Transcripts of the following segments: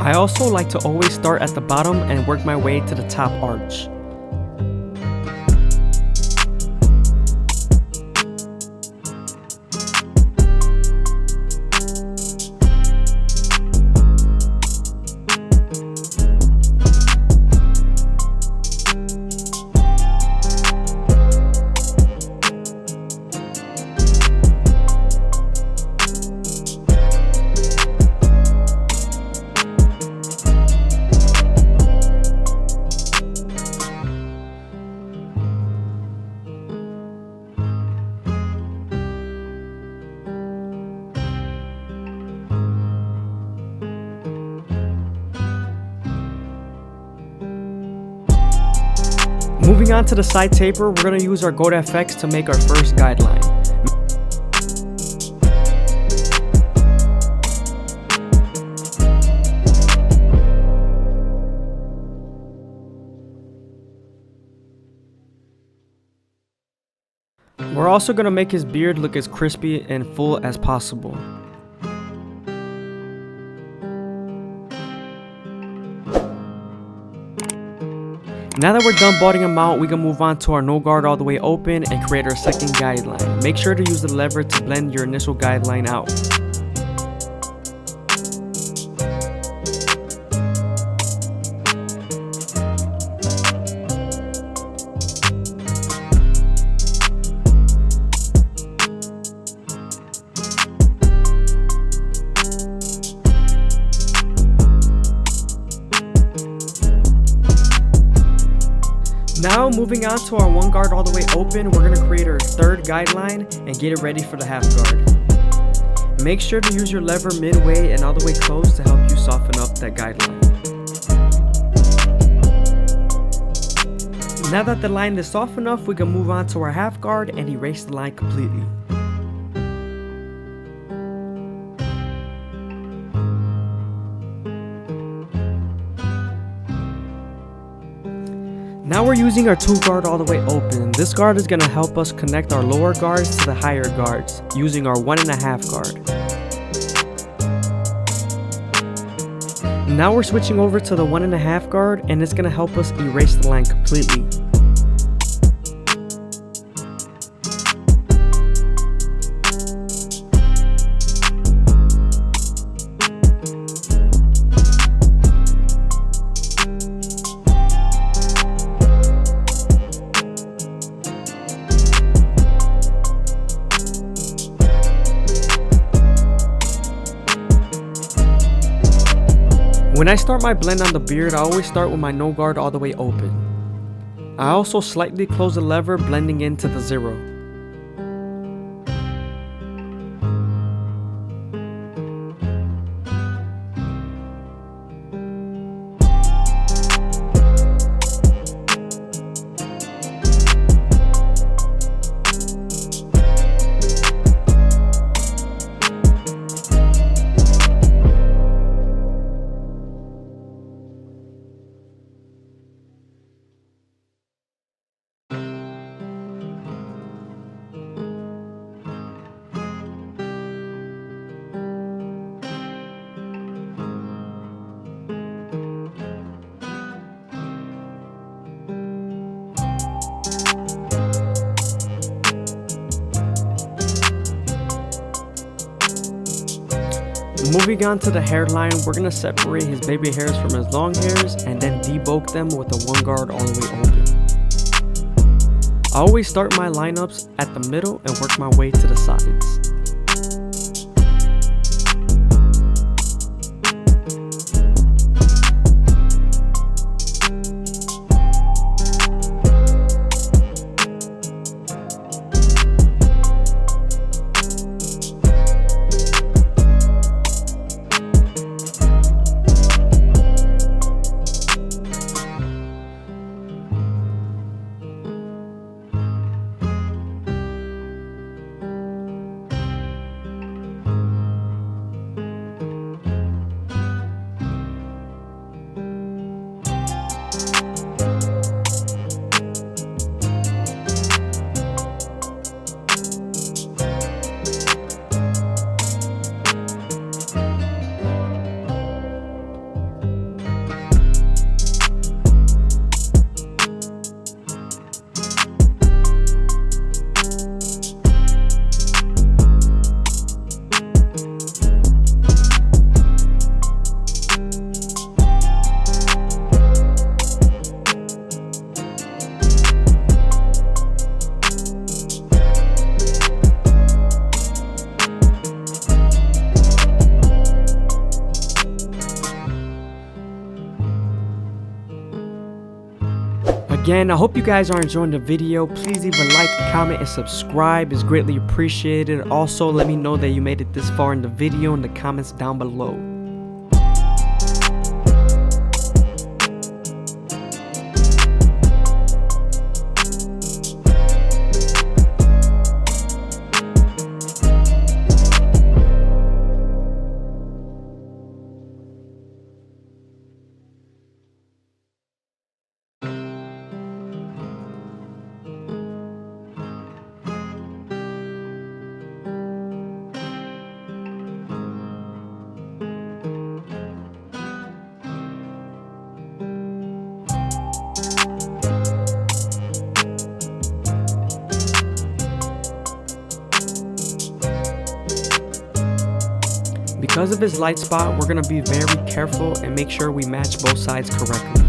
I also like to always start at the bottom and work my way to the top arch. Moving on to the side taper, we're going to use our Goat FX to make our first guideline. We're also going to make his beard look as crispy and full as possible. Now that we're done budding him out, we can move on to our no guard all the way open and create our second guideline. Make sure to use the lever to blend your initial guideline out. Now moving on to our one guard all the way open, we're going to create our third guideline and get it ready for the half guard. Make sure to use your lever midway and all the way close to help you soften up that guideline. Now that the line is soft enough, we can move on to our half guard and erase the line completely. Now we're using our two guard all the way open. This guard is going to help us connect our lower guards to the higher guards using our 1.5 guard. Now we're switching over to the 1.5 guard and it's going to help us erase the line completely. When I start my blend on the beard, I always start with my no guard all the way open. I also slightly close the lever, blending into the 0. Moving on to the hairline, we're going to separate his baby hairs from his long hairs and then debulk them with the one guard all the way open. I always start my lineups at the middle and work my way to the sides. Again, I hope you guys are enjoying the video. Please leave a like, comment, and subscribe. It's greatly appreciated. Also, let me know that you made it this far in the video in the comments down below. Because of his light spot, we're going to be very careful and make sure we match both sides correctly.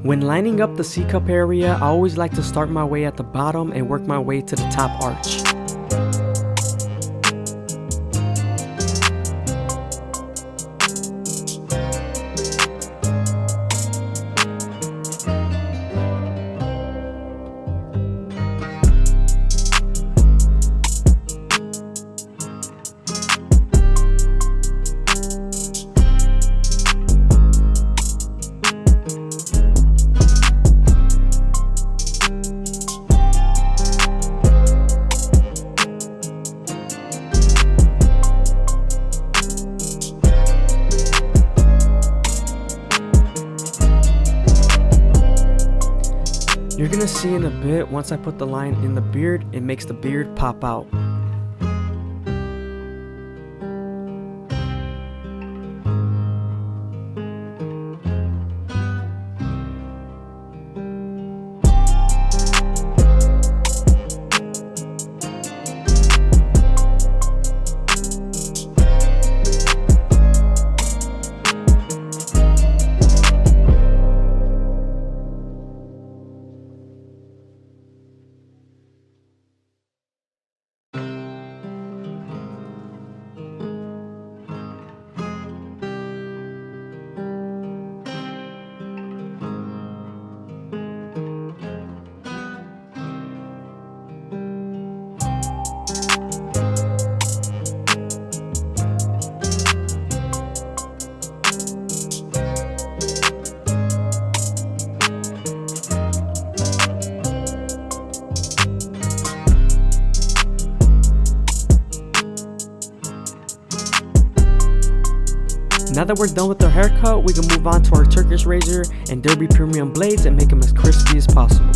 When lining up the C-cup area, I always like to start my way at the bottom and work my way to the top arch. You're gonna see in a bit, once I put the line in the beard, it makes the beard pop out. Now that we're done with our haircut, we can move on to our Turkish razor and Derby premium blades and make them as crispy as possible.